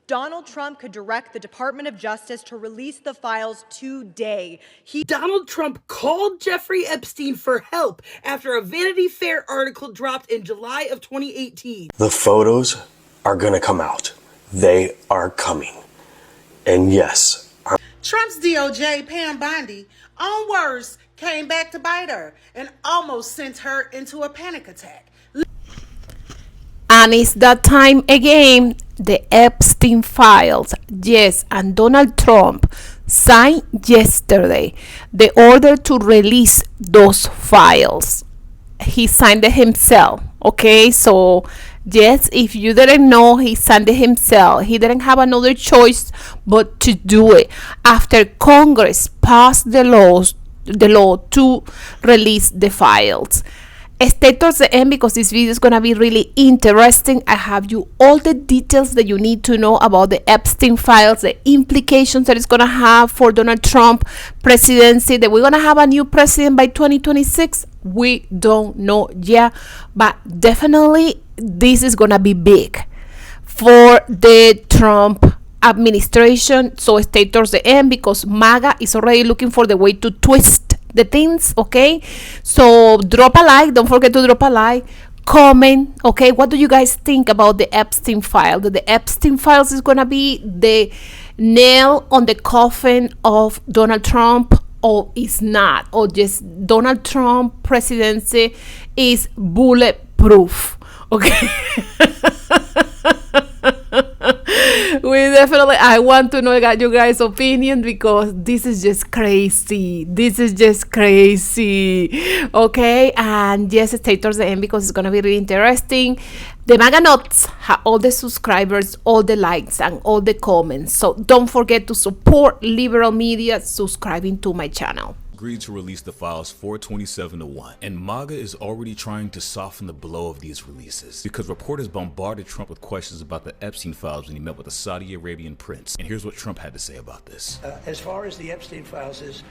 Donald Trump could direct the Department of Justice to release the files today. Donald Trump called Jeffrey Epstein for help after a Vanity Fair article dropped in July of 2018. The photos are gonna come out. They are coming. And yes, Trump's DOJ, Pam Bondi, on words, came back to bite her and almost sent her into a panic attack. And it's that time again, the Epstein files. Yes, and Donald Trump signed yesterday the order to release those files. He signed it himself. Okay, so yes, if you didn't know, he signed it himself. He didn't have another choice but to do it after Congress passed the law to release the files. Stay towards the end because this video is going to be really interesting. I have you all the details that you need to know about the Epstein files, the implications that it's going to have for Donald Trump presidency, that we're going to have a new president by 2026. We don't know yet, but definitely this is going to be big for the Trump administration. So stay towards the end because MAGA is already looking for the way to twist the things. Okay, so drop a like, don't forget to drop a like, comment. Okay, what do you guys think about the Epstein file? That the Epstein files is gonna be the nail on the coffin of Donald Trump, or is not, or just Donald Trump presidency is bulletproof? Okay. I want to know you guys' opinion because this is just crazy. Okay, and yes, stay towards the end because it's gonna be really interesting. The MAGA nuts have all the subscribers, all the likes, and all the comments. So don't forget to support liberal media subscribing to my channel. Agreed to release the files 427-1, and MAGA is already trying to soften the blow of these releases because reporters bombarded Trump with questions about the Epstein files when he met with the Saudi Arabian prince. And here's what Trump had to say about this. As far as the Epstein files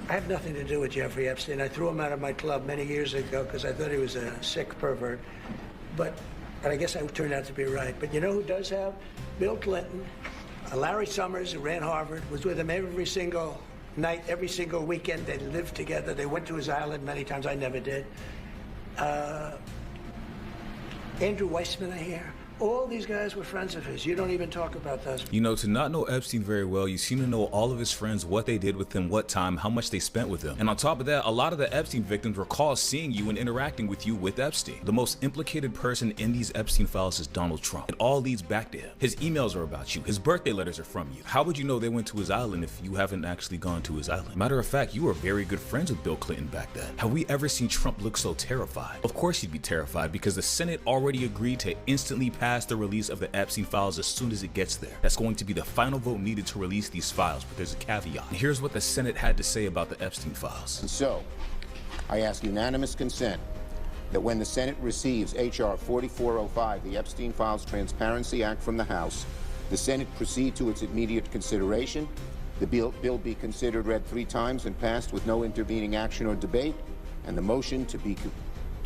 I have nothing to do with Jeffrey Epstein. I threw him out of my club many years ago because I thought he was a sick pervert. But I guess I turned out to be right. But you know who does have? Bill Clinton, Larry Summers, who ran Harvard, was with him every single night, every single weekend. They lived together. They went to his island many times. I never did. Andrew Weissman, I hear. All these guys were friends of his. You don't even talk about those. You know, to not know Epstein very well, you seem to know all of his friends, what they did with him, what time, how much they spent with him. And on top of that, a lot of the Epstein victims recall seeing you and interacting with you with Epstein. The most implicated person in these Epstein files is Donald Trump. It all leads back to him. His emails are about you. His birthday letters are from you. How would you know they went to his island if you haven't actually gone to his island? Matter of fact, you were very good friends with Bill Clinton back then. Have we ever seen Trump look so terrified? Of course he'd be terrified because the Senate already agreed to instantly pass the release of the Epstein files as soon as it gets there. That's going to be the final vote needed to release these files, but there's a caveat. And here's what the Senate had to say about the Epstein files. And so, I ask unanimous consent that when the Senate receives H.R. 4405, the Epstein Files Transparency Act from the House, the Senate proceed to its immediate consideration, the bill be considered read 3 times and passed with no intervening action or debate, and the motion to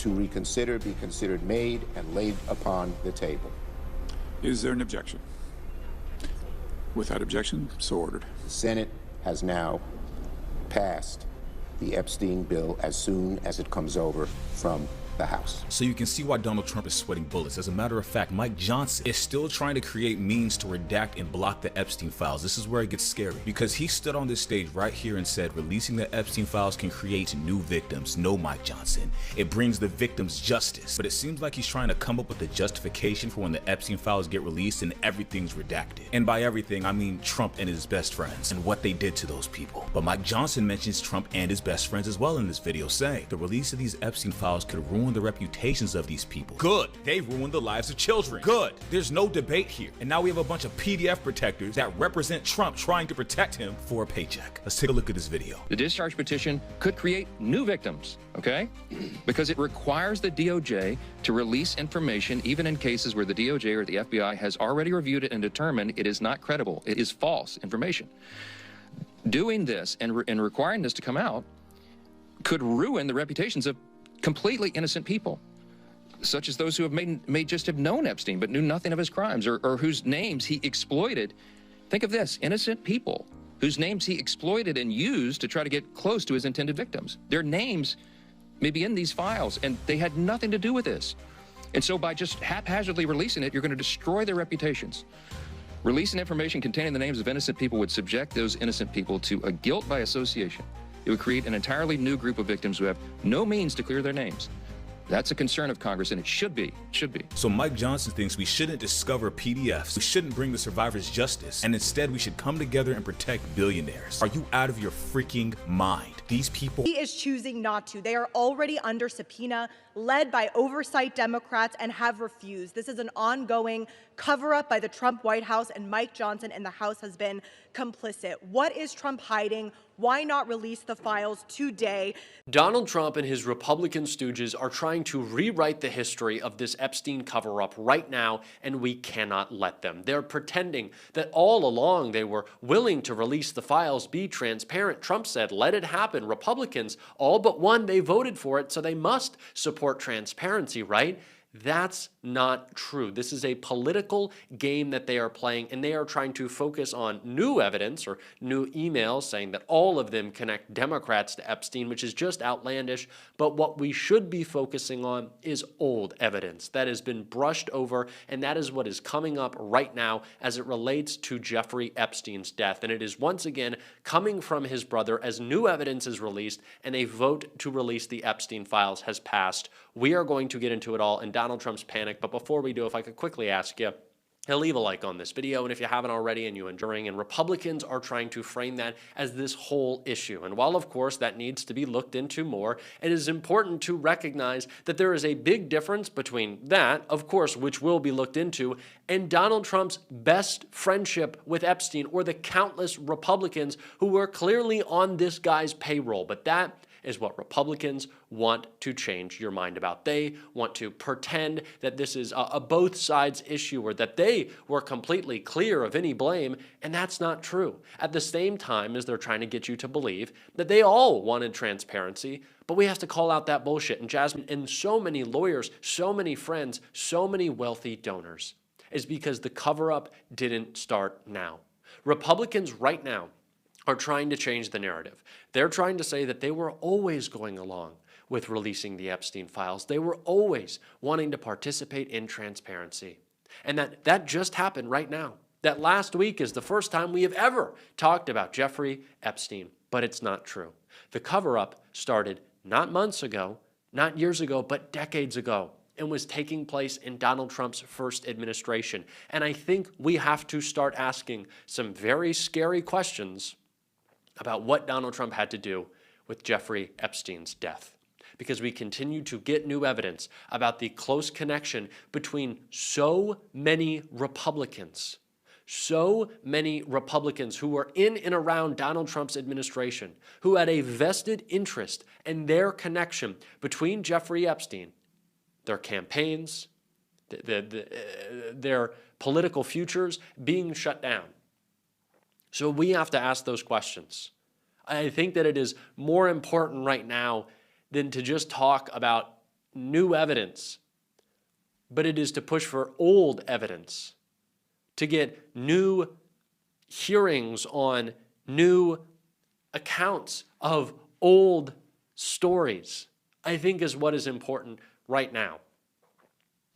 reconsider be considered made and laid upon the table. Is there an objection? Without objection, so ordered. The Senate has now passed the Epstein bill as soon as it comes over from the House. So you can see why Donald Trump is sweating bullets. As a matter of fact, Mike Johnson is still trying to create means to redact and block the Epstein files. This is where it gets scary because he stood on this stage right here and said releasing the Epstein files can create new victims. No, Mike Johnson, it brings the victims justice. But it seems like he's trying to come up with a justification for when the Epstein files get released and everything's redacted. And by everything, I mean Trump and his best friends and what they did to those people. But Mike Johnson mentions Trump and his best friends as well in this video, saying the release of these Epstein files could ruin the reputations of these people. Good. They ruined the lives of children. Good. There's no debate here. And now we have a bunch of PDF protectors that represent Trump trying to protect him for a paycheck. Let's take a look at this video. The discharge petition could create new victims, okay? Because it requires the DOJ to release information even in cases where the DOJ or the FBI has already reviewed it and determined it is not credible. It is false information. Doing this and requiring this to come out could ruin the reputations of completely innocent people. such as those who may just have known Epstein but knew nothing of his crimes, or whose names he exploited. Think of this, innocent people whose names he exploited and used to try to get close to his intended victims. Their names may be in these files, and they had nothing to do with this. And so by just haphazardly releasing it, you're going to destroy their reputations. Releasing information containing the names of innocent people would subject those innocent people to a guilt by association. It would create an entirely new group of victims who have no means to clear their names. That's a concern of Congress, and it should be. So Mike Johnson thinks we shouldn't discover PDFs, we shouldn't bring the survivors justice, and instead we should come together and protect billionaires. Are you out of your freaking mind? These people... He is choosing not to. They are already under subpoena, led by oversight Democrats, and have refused. This is an ongoing cover-up by the Trump White House, and Mike Johnson and the House has been complicit. What is Trump hiding? Why not release the files today? Donald Trump and his Republican stooges are trying to rewrite the history of this Epstein cover-up right now, and we cannot let them. They're pretending that all along they were willing to release the files, be transparent. Trump said, let it happen. Republicans, all but one, they voted for it, so they must support transparency, right? That's not true. This is a political game that they are playing, and they are trying to focus on new evidence or new emails saying that all of them connect Democrats to Epstein, which is just outlandish. But what we should be focusing on is old evidence that has been brushed over, and that is what is coming up right now as it relates to Jeffrey Epstein's death. And it is once again coming from his brother as new evidence is released and a vote to release the Epstein files has passed. We are going to get into it all in Donald Trump's panic, but before we do, if I could quickly ask you, leave a like on this video, and if you haven't already and you're enjoying, and Republicans are trying to frame that as this whole issue. And while, of course, that needs to be looked into more, it is important to recognize that there is a big difference between that, of course, which will be looked into, and Donald Trump's best friendship with Epstein, or the countless Republicans who were clearly on this guy's payroll. But that is what Republicans want to change your mind about. They want to pretend that this is a both sides issue, or that they were completely clear of any blame, and that's not true. At the same time as they're trying to get you to believe that they all wanted transparency, but we have to call out that bullshit. And Jasmine, and so many lawyers, so many friends, so many wealthy donors, is because the cover-up didn't start now. Republicans right now are trying to change the narrative. They're trying to say that they were always going along with releasing the Epstein files. They were always wanting to participate in transparency. And that just happened right now. That last week is the first time we have ever talked about Jeffrey Epstein, but it's not true. The cover-up started not months ago, not years ago, but decades ago, and was taking place in Donald Trump's first administration. And I think we have to start asking some very scary questions about what Donald Trump had to do with Jeffrey Epstein's death, because we continue to get new evidence about the close connection between so many Republicans who were in and around Donald Trump's administration, who had a vested interest in their connection between Jeffrey Epstein, their campaigns, their political futures being shut down. So we have to ask those questions. I think that it is more important right now than to just talk about new evidence, but it is to push for old evidence, to get new hearings on new accounts of old stories, I think is what is important right now.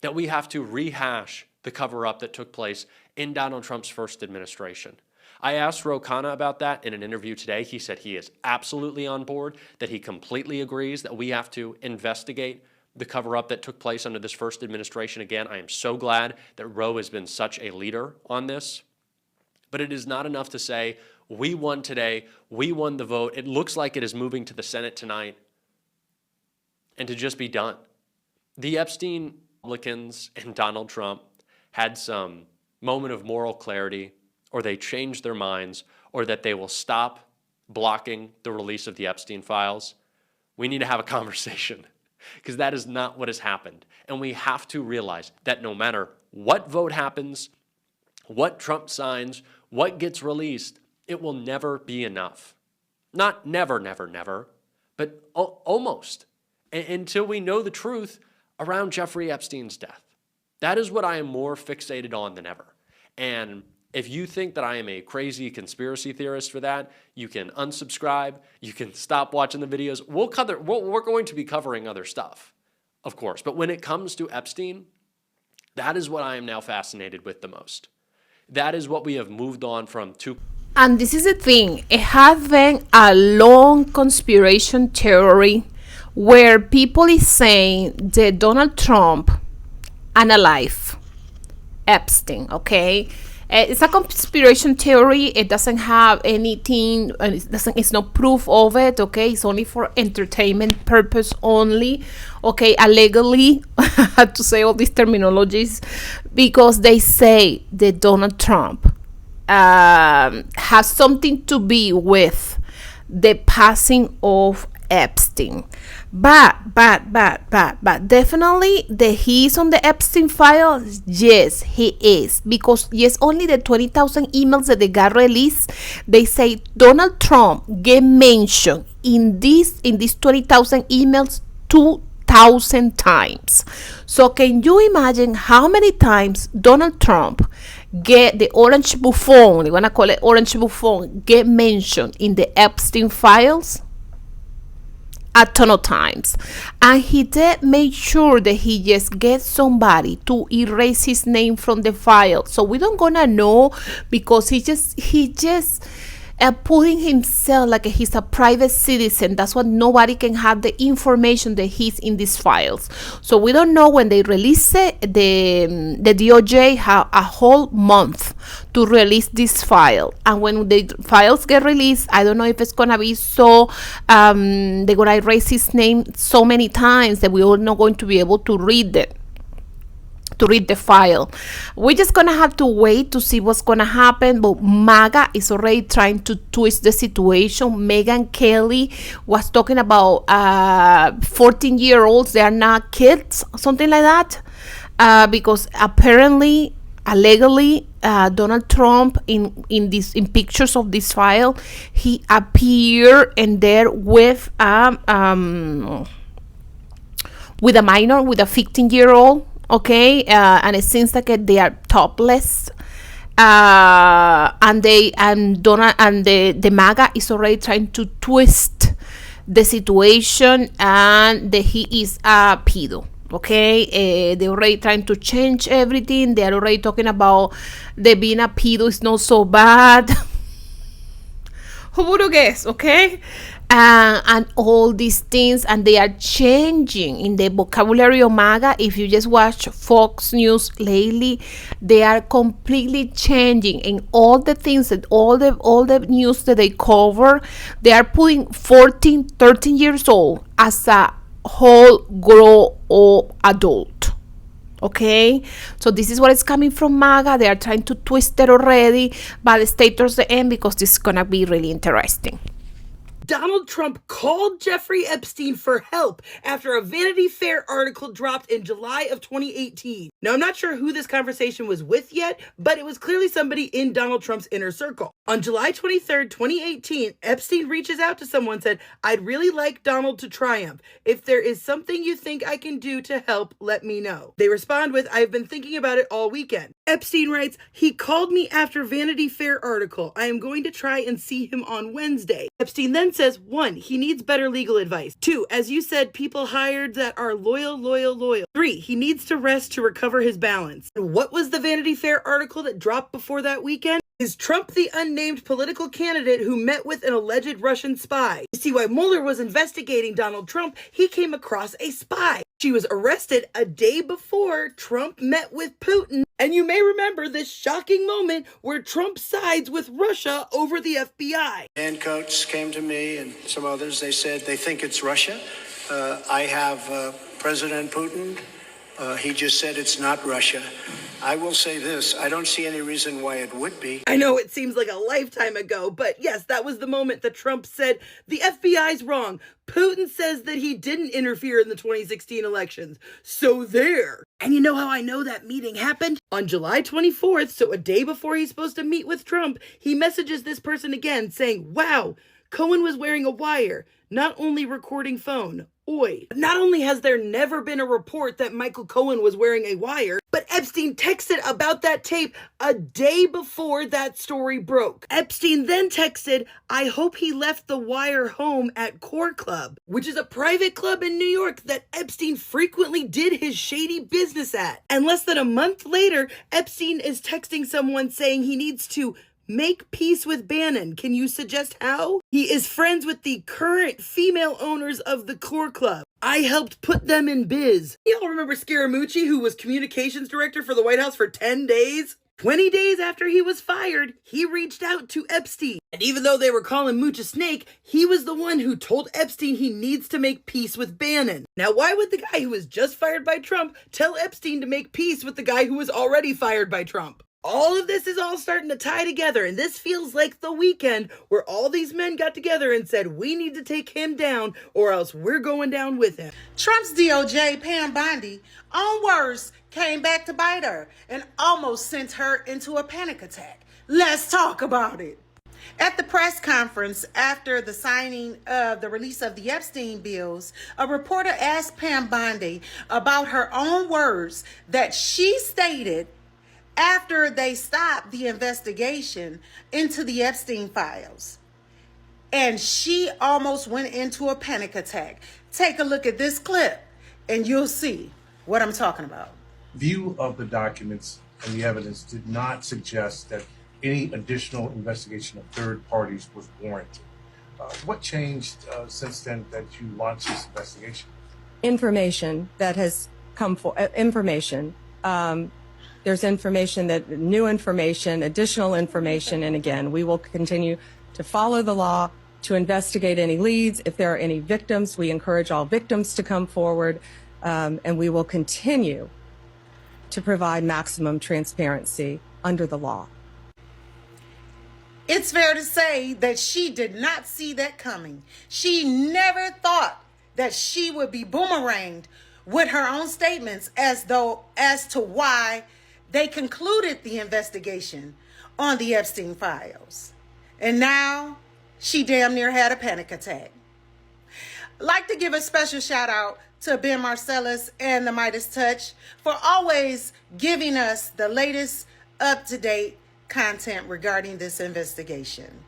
That we have to rehash the cover-up that took place in Donald Trump's first administration. I asked Ro Khanna about that in an interview today. He said he is absolutely on board, that he completely agrees that we have to investigate the cover-up that took place under this first administration. Again, I am so glad that Ro has been such a leader on this. But it is not enough to say, we won today, we won the vote, it looks like it is moving to the Senate tonight, and to just be done. The Epstein Republicans and Donald Trump had some moment of moral clarity, or they changed their minds, or that they will stop blocking the release of the Epstein files. We need to have a conversation, because that is not what has happened. And we have to realize that no matter what vote happens, what Trump signs, what gets released, it will never be enough. Not never, never, never, but almost. Until we know the truth around Jeffrey Epstein's death. That is what I am more fixated on than ever. And if you think that I am a crazy conspiracy theorist for that, you can unsubscribe, you can stop watching the videos. We're going to be covering other stuff, of course. But when it comes to Epstein, that is what I am now fascinated with the most. That is what we have moved on from to. And this is the thing, it has been a long conspiracy theory where people is saying that Donald Trump unalive Epstein, okay? It's a conspiracy theory. It doesn't have anything, it's no proof of it, okay? It's only for entertainment purpose only, okay? Allegedly, I had to say all these terminologies because they say that Donald Trump has something to be with the passing of Epstein. But definitely that he's on the Epstein file. Yes, he is, because yes, only the 20,000 emails that they got released, they say Donald Trump get mentioned in these 20,000 emails 2,000 times. So can you imagine how many times Donald Trump get the orange buffoon, they want to call it orange buffoon, get mentioned in the Epstein files? A ton of times. And he did make sure that he just gets somebody to erase his name from the file, so we don't gonna know, because he just putting himself like he's a private citizen. That's why nobody can have the information that he's in these files. So we don't know when they release it. The DOJ have a whole month to release this file, and when the files get released, I don't know if it's gonna be so they're gonna erase his name so many times that we're not going to be able to read it, to read the file. We're just gonna have to wait to see what's gonna happen. But MAGA is already trying to twist the situation. Megyn Kelly was talking about 14-year-olds. They are not kids, something like that, because apparently, allegedly, Donald Trump in pictures of this file, he appeared in there with a minor, with a 15-year-old. Okay, and it seems like they are topless, and Donald and the MAGA is already trying to twist the situation, and that he is a pedo. Okay, they're already trying to change everything. They are already talking about the being a pedo is not so bad. Who would have guessed? Okay. And all these things, and they are changing in the vocabulary of MAGA. If you just watch Fox News lately, they are completely changing in all the things that all the news that they cover. They are putting 14, 13 years old as a whole grown adult. Okay, so this is what is coming from MAGA. They are trying to twist it already, but stay towards the end because this is gonna be really interesting. Donald Trump called Jeffrey Epstein for help after a Vanity Fair article dropped in July of 2018. Now, I'm not sure who this conversation was with yet, but it was clearly somebody in Donald Trump's inner circle. On July 23rd, 2018, Epstein reaches out to someone and said, "I'd really like Donald to triumph. If there is something you think I can do to help, let me know." They respond with, "I've been thinking about it all weekend." Epstein writes, "He called me after Vanity Fair article. I am going to try and see him on Wednesday." Epstein then says, 1, he needs better legal advice. 2, as you said, people hired that are loyal. 3, he needs to rest to recover his balance. And what was the Vanity Fair article that dropped before that weekend? Is Trump the unnamed political candidate who met with an alleged Russian spy? You see, while Mueller was investigating Donald Trump, he came across a spy. She was arrested a day before Trump met with Putin. And you may remember this shocking moment where Trump sides with Russia over the FBI. Dan Coates came to me and some others. They said they think it's Russia. I have President Putin. He just said it's not Russia. I will say this, I don't see any reason why it would be. I know it seems like a lifetime ago, but yes, that was the moment that Trump said, the FBI's wrong. Putin says that he didn't interfere in the 2016 elections. So there. And you know how I know that meeting happened? On July 24th, so a day before he's supposed to meet with Trump, he messages this person again saying, "Wow, Cohen was wearing a wire, not only recording phone. Oi. Not only has there never been a report that Michael Cohen was wearing a wire, but Epstein texted about that tape a day before that story broke. Epstein then texted, "I hope he left the wire home at Core Club," which is a private club in New York that Epstein frequently did his shady business at. And less than a month later, Epstein is texting someone saying he needs to make peace with Bannon. Can you suggest how? He is friends with the current female owners of the Core Club. I helped put them in biz. Y'all remember Scaramucci, who was communications director for the White House for 10 days? 20 days after he was fired, he reached out to Epstein. And even though they were calling Mooch a snake, he was the one who told Epstein he needs to make peace with Bannon. Now, why would the guy who was just fired by Trump tell Epstein to make peace with the guy who was already fired by Trump? All of this is all starting to tie together, and this feels like the weekend where all these men got together and said, we need to take him down or else we're going down with him. Trump's DOJ, Pam Bondi, on worse, came back to bite her and almost sent her into a panic attack. Let's talk about it. At the press conference after the signing of the release of the Epstein bills, a reporter asked Pam Bondi about her own words that she stated after they stopped the investigation into the Epstein files. And she almost went into a panic attack. Take a look at this clip and you'll see what I'm talking about. View of the documents and the evidence did not suggest that any additional investigation of third parties was warranted. What changed since then that you launched this investigation? Information that has come for information. There's information that new information, additional information, and again, we will continue to follow the law, to investigate any leads. If there are any victims, we encourage all victims to come forward, and we will continue to provide maximum transparency under the law. It's fair to say that she did not see that coming. She never thought that she would be boomeranged with her own statements as to why they concluded the investigation on the Epstein files. And now she damn near had a panic attack. I'd like to give a special shout out to Ben Marcellus and the Midas Touch for always giving us the latest up-to-date content regarding this investigation.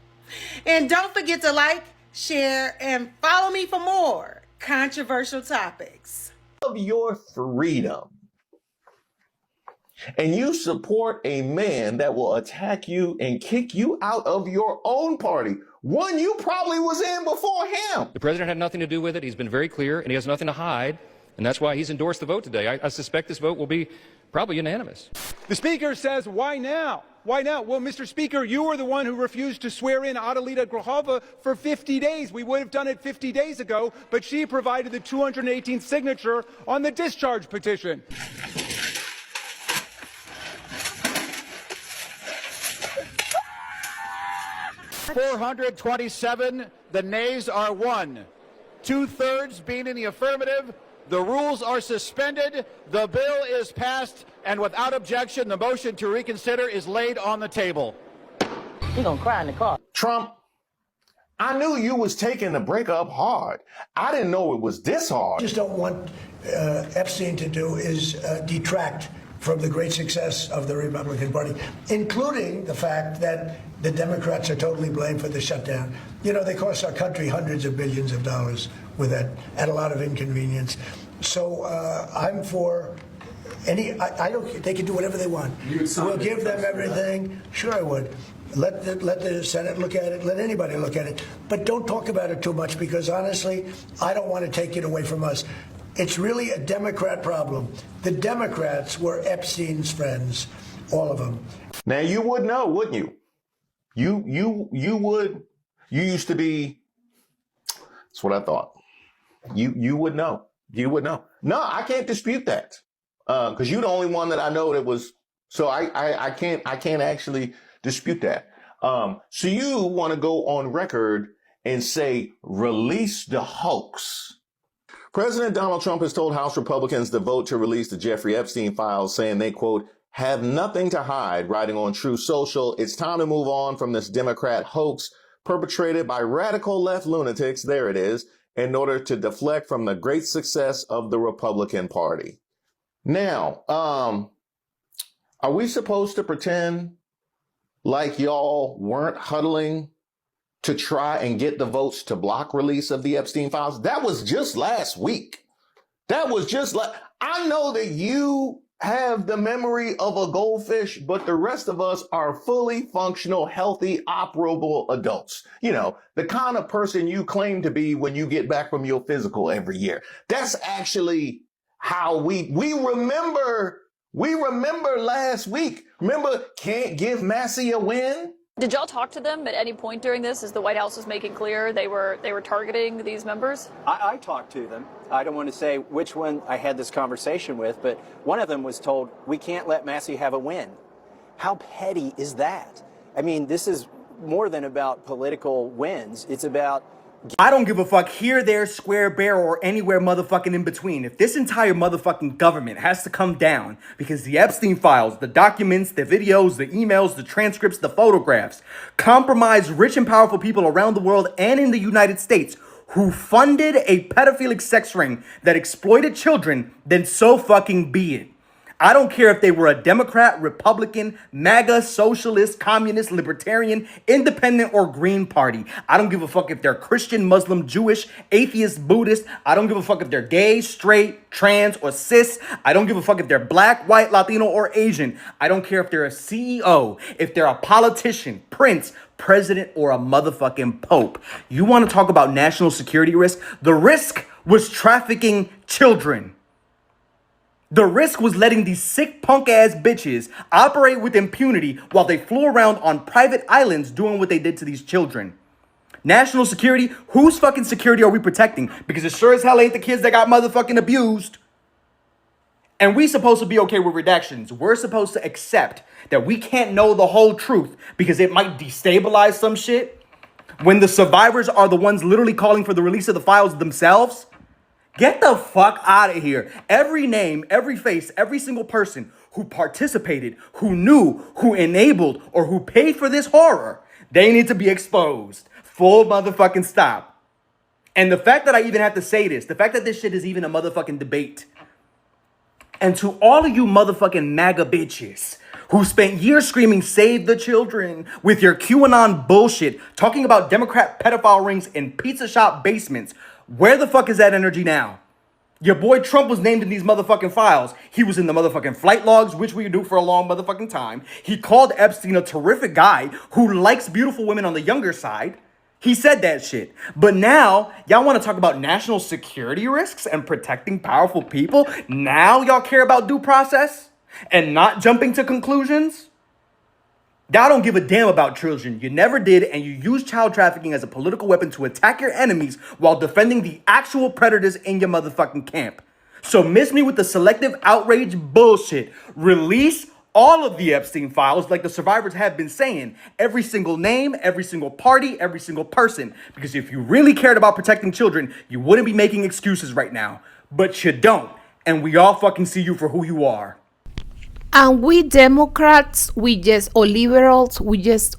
And don't forget to like, share, and follow me for more controversial topics. Of your freedom. And you support a man that will attack you and kick you out of your own party, one you probably was in before him. The president had nothing to do with it. He's been very clear, and he has nothing to hide. And that's why he's endorsed the vote today. I suspect this vote will be probably unanimous. The Speaker says, why now? Why now? Well, Mr. Speaker, you were the one who refused to swear in Adelita Grahova for 50 days. We would have done it 50 days ago, but she provided the 218th signature on the discharge petition. $427, the nays are 1. 2/3 being in the affirmative, the rules are suspended, the bill is passed, and without objection, the motion to reconsider is laid on the table. You're gonna cry in the car. Trump, I knew you was taking the breakup hard. I didn't know it was this hard. Just don't want Epstein to do is detract from the great success of the Republican Party, including the fact that the Democrats are totally blamed for the shutdown. You know, they cost our country hundreds of billions of dollars with that, at a lot of inconvenience. So I'm for any, I don't, they can do whatever they want. We'll give them everything. Sure I would. Let the Senate look at it. Let anybody look at it. But don't talk about it too much because, honestly, I don't want to take it away from us. It's really a Democrat problem. The Democrats were Epstein's friends, all of them. Now you would know, wouldn't you? You would. You used to be. That's what I thought. You would know. You would know. No, I can't dispute that because you're the only one that I know that was. So I can't actually dispute that. So you want to go on record and say release the hoax. President Donald Trump has told House Republicans to vote to release the Jeffrey Epstein files, saying they, quote, have nothing to hide, writing on True Social. It's time to move on from this Democrat hoax. perpetrated by radical left lunatics, there it is, in order to deflect from the great success of the Republican Party. Now, are we supposed to pretend like y'all weren't huddling to try and get the votes to block release of the Epstein files? That was just last week. I know that you have the memory of a goldfish, but the rest of us are fully functional, healthy, operable adults. You know, the kind of person you claim to be when you get back from your physical every year. That's actually how we remember last week. Remember, can't give Massey a win? Did y'all talk to them at any point during this, as the White House was making clear they were targeting these members? I talked to them. I don't want to say which one I had this conversation with, but one of them was told, we can't let Massey have a win. How petty is that? I mean, this is more than about political wins. It's about... I don't give a fuck here, there, square, bear, or anywhere motherfucking in between. If this entire motherfucking government has to come down because the Epstein files, the documents, the videos, the emails, the transcripts, the photographs, compromise rich and powerful people around the world and in the United States who funded a pedophilic sex ring that exploited children, then so fucking be it. I don't care if they were a Democrat, Republican, MAGA, socialist, communist, libertarian, independent, or Green Party. I don't give a fuck if they're Christian, Muslim, Jewish, atheist, Buddhist. I don't give a fuck if they're gay, straight, trans, or cis. I don't give a fuck if they're black, white, Latino, or Asian. I don't care if they're a CEO, if they're a politician, prince, president, or a motherfucking pope. You want to talk about national security risk? The risk was trafficking children. The risk was letting these sick punk ass bitches operate with impunity while they flew around on private islands doing what they did to these children. National security? Whose fucking security are we protecting? Because it sure as hell ain't the kids that got motherfucking abused. And we supposed to be okay with redactions. We're supposed to accept that we can't know the whole truth because it might destabilize some shit when the survivors are the ones literally calling for the release of the files themselves. Get the fuck out of here. Every name, every face, every single person who participated, who knew, who enabled, or who paid for this horror, they need to be exposed. Full motherfucking stop. And the fact that I even have to say this, the fact that this shit is even a motherfucking debate. And to all of you motherfucking MAGA bitches who spent years screaming, save the children, with your QAnon bullshit, talking about Democrat pedophile rings in pizza shop basements, where the fuck is that energy now? Your boy Trump was named in these motherfucking files. He was in the motherfucking flight logs, which we do for a long motherfucking time. He called Epstein a terrific guy who likes beautiful women on the younger side. He said that shit. But now, y'all want to talk about national security risks and protecting powerful people? Now y'all care about due process and not jumping to conclusions? Y'all don't give a damn about children. You never did, and you use child trafficking as a political weapon to attack your enemies while defending the actual predators in your motherfucking camp. So miss me with the selective outrage bullshit. Release all of the Epstein files like the survivors have been saying. Every single name, every single party, every single person. Because if you really cared about protecting children, you wouldn't be making excuses right now. But you don't. And we all fucking see you for who you are. And we Democrats, or liberals,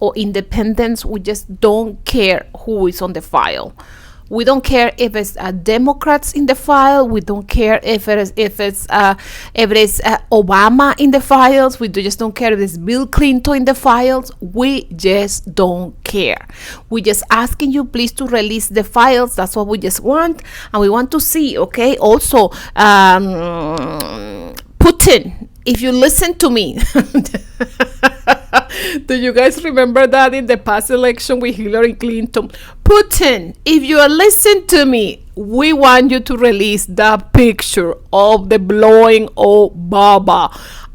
or independents, we just don't care who is on the file. We don't care if it's Democrats in the file. We don't care if it's Obama in the files. We just don't care if it's Bill Clinton in the files. We just don't care. We just asking you please to release the files. That's what we just want, and we want to see. Okay. Also, Putin. If you listen to me, do you guys remember that in the past election with Hillary Clinton? Putin, if you listen to me, we want you to release that picture of the blowing of Baba.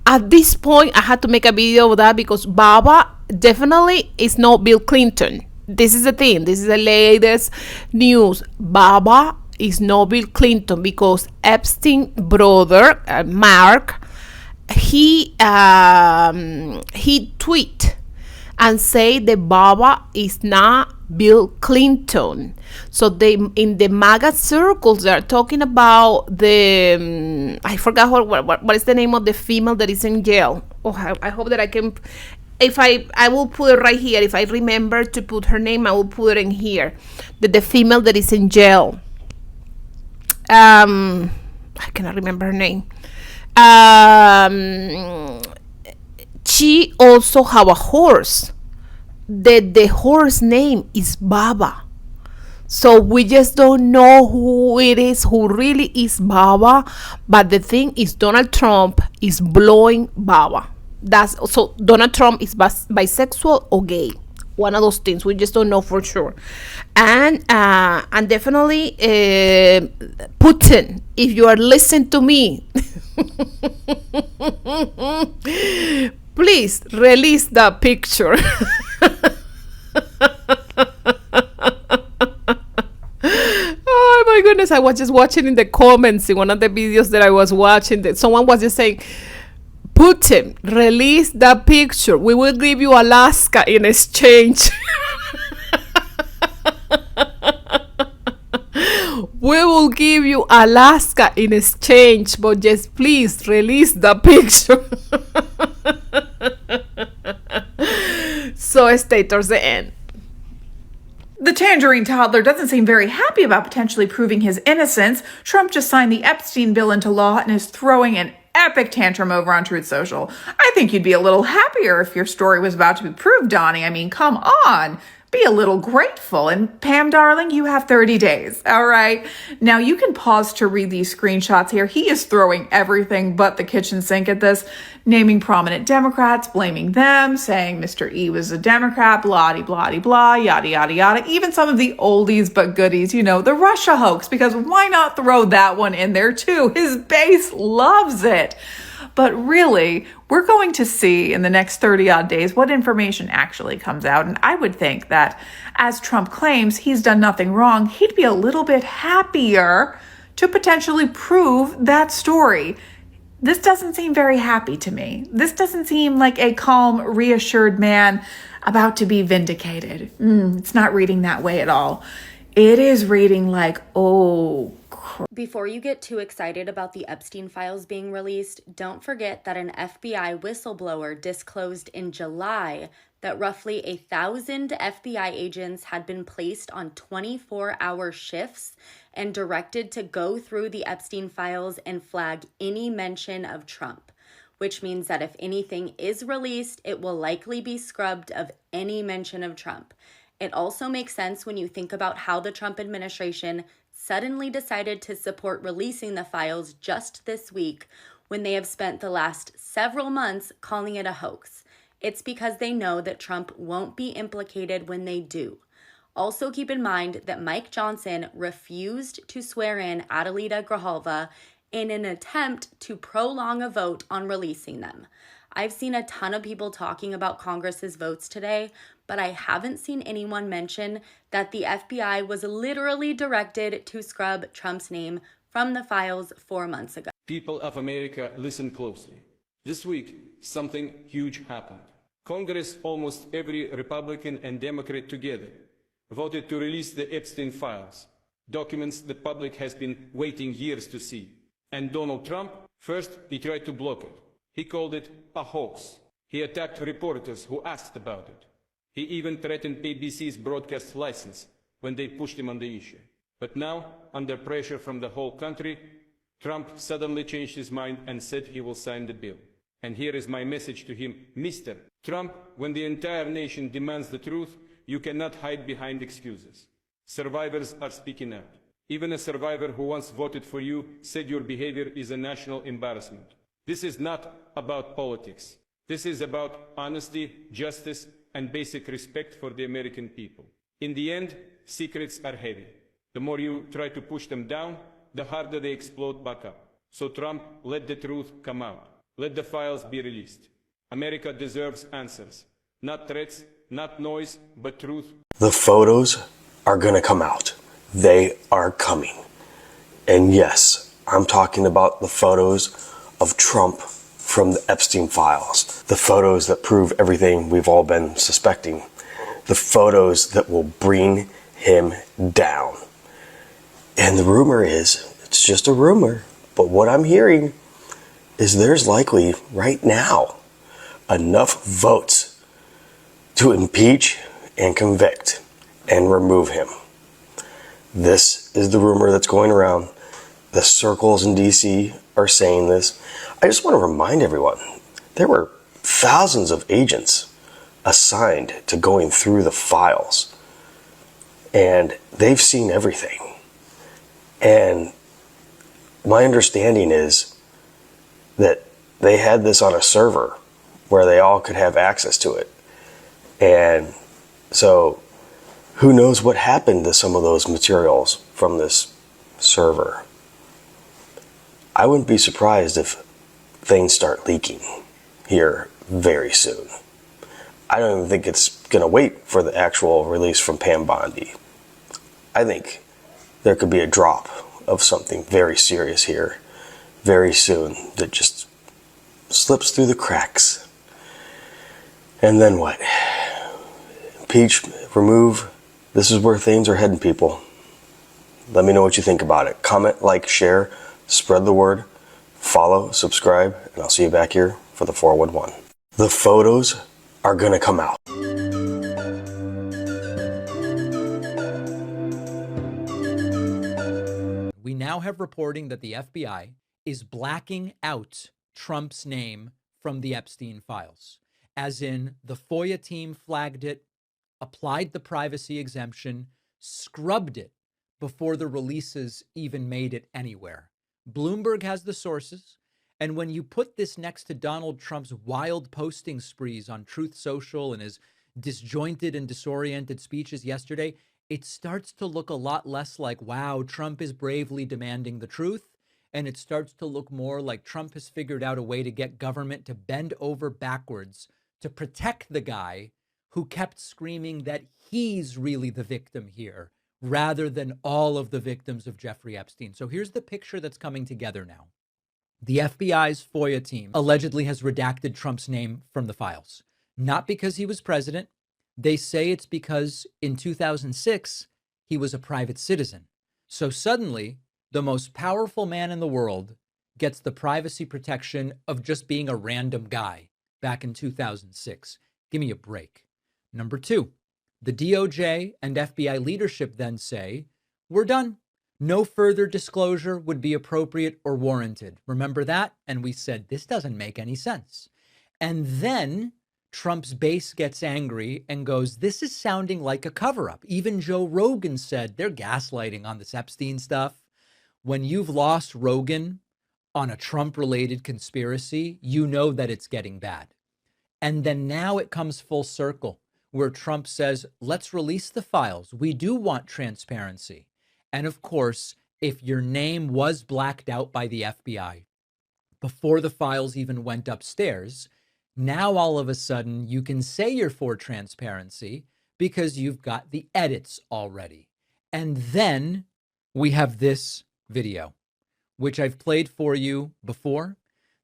At this point, I had to make a video of that because Baba definitely is not Bill Clinton. This is the thing. This is the latest news. Baba is not Bill Clinton because Epstein brother, Mark, he tweet and say that Baba is not Bill Clinton. So they in the MAGA circles they are talking about the I forgot what is the name of the female that is in jail. Oh, I hope that I can if I will put it right here. If I remember to put her name, I will put it in here. The female that is in jail. I cannot remember her name. She also have a horse. The horse name is Baba. So we just don't know who it is, who really is Baba. But the thing is, Donald Trump is blowing Baba. That's so Donald Trump is bisexual or gay. One of those things. We just don't know for sure. And definitely Putin, if you are listening to me, please release the picture. Oh my goodness, I was just watching in the comments in one of the videos that I was watching that someone was just saying, Putin, release the picture. We will give you Alaska in exchange. We will give you Alaska in exchange, but just please release the picture. So stay towards the end. The tangerine toddler doesn't seem very happy about potentially proving his innocence. Trump just signed the Epstein bill into law and is throwing an epic tantrum over on Truth Social. I think you'd be a little happier if your story was about to be proved, Donnie. I mean, come on. Be a little grateful. And Pam, darling, you have 30 days. All right. Now you can pause to read these screenshots here. He is throwing everything but the kitchen sink at this, naming prominent Democrats, blaming them, saying Mr. E was a Democrat, blah, blah, blah, yada, yada, yada. Even some of the oldies but goodies, you know, the Russia hoax, because why not throw that one in there too? His base loves it. But really, we're going to see in the next 30 odd days what information actually comes out. And I would think that, as Trump claims he's done nothing wrong, he'd be a little bit happier to potentially prove that story. This doesn't seem very happy to me. This doesn't seem like a calm, reassured man about to be vindicated. It's not reading that way at all. It is reading like, oh, before you get too excited about the Epstein files being released, don't forget that an FBI whistleblower disclosed in July that roughly 1,000 FBI agents had been placed on 24-hour shifts and directed to go through the Epstein files and flag any mention of Trump, which means that if anything is released, it will likely be scrubbed of any mention of Trump. It also makes sense when you think about how the Trump administration suddenly decided to support releasing the files just this week when they have spent the last several months calling it a hoax. It's because they know that Trump won't be implicated when they do. Also keep in mind that Mike Johnson refused to swear in Adelita Grijalva in an attempt to prolong a vote on releasing them. I've seen a ton of people talking about Congress's votes today, but I haven't seen anyone mention that the FBI was literally directed to scrub Trump's name from the files 4 months ago. People of America, listen closely. This week, something huge happened. Congress, almost every Republican and Democrat together, voted to release the Epstein files, documents the public has been waiting years to see. And Donald Trump, first, he tried to block it. He called it a hoax. He attacked reporters who asked about it. He even threatened ABC's broadcast license when they pushed him on the issue. But now, under pressure from the whole country, Trump suddenly changed his mind and said he will sign the bill. And here is my message to him. Mr. Trump, when the entire nation demands the truth, you cannot hide behind excuses. Survivors are speaking out. Even a survivor who once voted for you said your behavior is a national embarrassment. This is not about politics. This is about honesty, justice, and basic respect for the American people. In the end, secrets are heavy. The more you try to push them down, the harder they explode back up. So Trump, let the truth come out. Let the files be released. America deserves answers. Not threats, not noise, but truth. The photos are gonna come out. They are coming. And yes, I'm talking about the photos of Trump from the Epstein files. The photos that prove everything we've all been suspecting. The photos that will bring him down. And the rumor is, it's just a rumor, but what I'm hearing is there's likely right now enough votes to impeach and convict and remove him. This is the rumor that's going around. The circles in DC are saying this. I just want to remind everyone, there were thousands of agents assigned to going through the files, and they've seen everything. And my understanding is that they had this on a server where they all could have access to it. And so who knows what happened to some of those materials from this server. I wouldn't be surprised if things start leaking here very soon. I don't even think it's going to wait for the actual release from Pam Bondi. I think there could be a drop of something very serious here very soon that just slips through the cracks. And then what? Impeach, remove. This is where things are heading, people. Let me know what you think about it. Comment, like, share, spread the word, follow, subscribe, and I'll see you back here for the 411. The photos are going to come out. We now have reporting that the FBI is blacking out Trump's name from the Epstein files. As in, the FOIA team flagged it, applied the privacy exemption, scrubbed it before the releases even made it anywhere. Bloomberg has the sources, and when you put this next to Donald Trump's wild posting sprees on Truth Social and his disjointed and disoriented speeches yesterday, it starts to look a lot less like, wow, Trump is bravely demanding the truth, and it starts to look more like Trump has figured out a way to get government to bend over backwards to protect the guy who kept screaming that he's really the victim here, rather than all of the victims of Jeffrey Epstein. So here's the picture that's coming together now. The FBI's FOIA team allegedly has redacted Trump's name from the files. Not because he was president. They say it's because in 2006, he was a private citizen. So suddenly, the most powerful man in the world gets the privacy protection of just being a random guy back in 2006. Give me a break. Number two, the DOJ and FBI leadership then say, we're done. No further disclosure would be appropriate or warranted. Remember that? And we said, this doesn't make any sense. And then Trump's base gets angry and goes, this is sounding like a cover-up. Even Joe Rogan said they're gaslighting on this Epstein stuff. When you've lost Rogan on a Trump-related conspiracy, you know that it's getting bad. And then now it comes full circle where Trump says, let's release the files. We do want transparency. And of course, if your name was blacked out by the FBI before the files even went upstairs, now all of a sudden you can say you're for transparency because you've got the edits already. And then we have this video, which I've played for you before.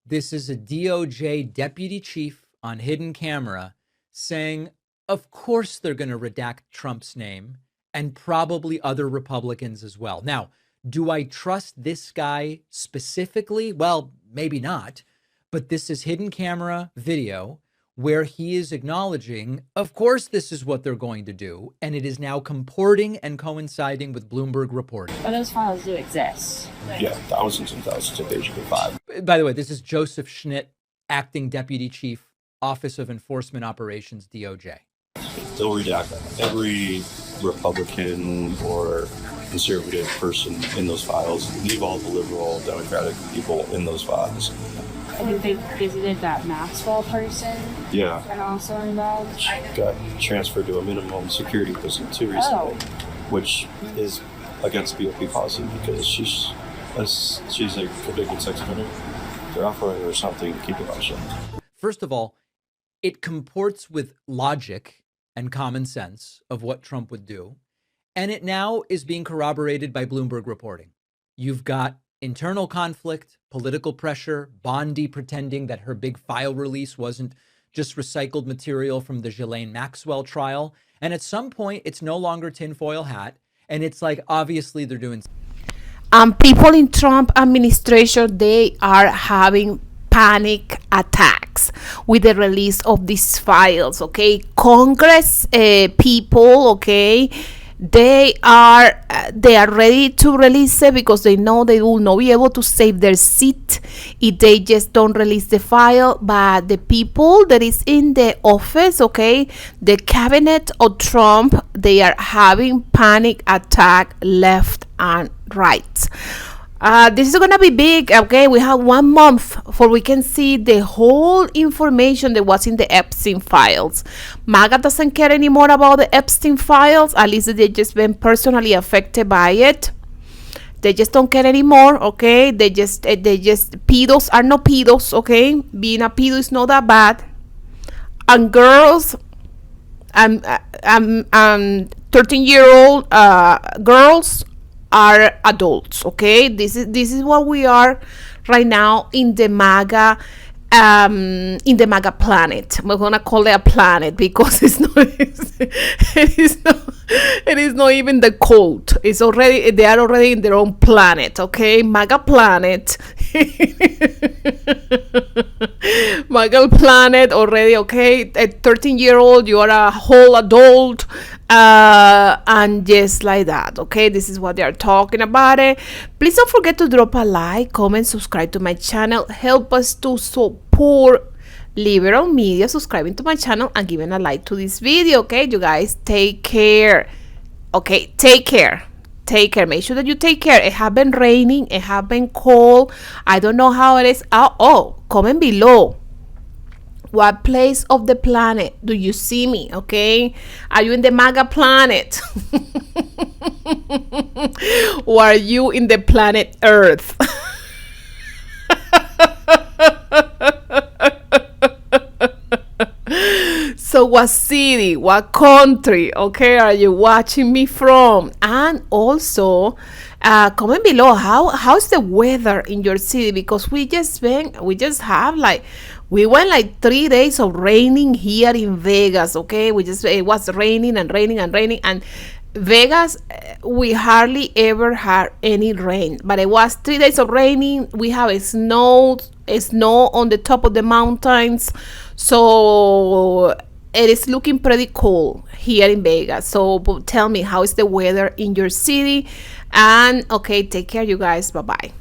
This is a DOJ deputy chief on hidden camera saying, of course they're going to redact Trump's name and probably other Republicans as well. Now, do I trust this guy specifically? Well, maybe not, but this is hidden camera video where he is acknowledging, of course, this is what they're going to do. And it is now comporting and coinciding with Bloomberg reporting. But those files do exist. Yeah, thousands and thousands of pages of files. By the way, this is Joseph Schnitt, acting deputy chief, Office of Enforcement Operations, DOJ. They'll redact every Republican or conservative person in those files, leave all the liberal, Democratic people in those files. I think they visited that Maxwell person. Yeah. And also involved. Got transferred to a minimum security prison too recently, which is against BOP policy because she's a convicted sex offender. They're offering her something to keep it on shut. First of all, it comports with logic and common sense of what Trump would do. And it now is being corroborated by Bloomberg reporting. You've got internal conflict, political pressure, Bondi pretending that her big file release wasn't just recycled material from the Ghislaine Maxwell trial. And at some point, it's no longer tinfoil hat. And it's like, obviously, they're doing. People in Trump administration, they are having panic attacks. pleased with the release of these files, okay? Congress people, okay, they are ready to release it because they know they will not be able to save their seat if they just don't release the file. But the people that is in the office, okay, the cabinet of Trump, they are having panic attack left and right. This is gonna be big, okay? We have 1 month for we can see the whole information that was in the Epstein files. MAGA doesn't care anymore about the Epstein files. At least they just been personally affected by it. They just don't care anymore, okay? They just pedos are not pedos, okay? Being a pedo is not that bad. And girls, 13-year-old girls are adults, okay? This is what we are right now in the MAGA planet. We're gonna call it a planet because it is not even the cult. They are already in their own planet, okay? MAGA planet. MAGA planet already, okay? A 13-year-old, you are a whole adult, and just like that, okay? This is what they are talking about it. Please don't forget to drop a like, comment, subscribe to my channel. Help us to support liberal media, subscribing to my channel and giving a like to this video, okay? You guys take care, okay? Take care. Make sure that you take care. It have been raining, it have been cold. I don't know how it is. Oh, comment below. What place of the planet do you see me, okay? Are you in the MAGA planet? Or are you in the planet Earth? So what city, what country, okay, are you watching me from? And also comment below how's the weather in your city, because we went like 3 days of raining here in Vegas, okay? It was raining and Vegas, we hardly ever had any rain, but it was 3 days of raining. We have snow on the top of the mountains, so it is looking pretty cool here in Vegas. So tell me, how is the weather in your city? And okay, take care, you guys. Bye bye.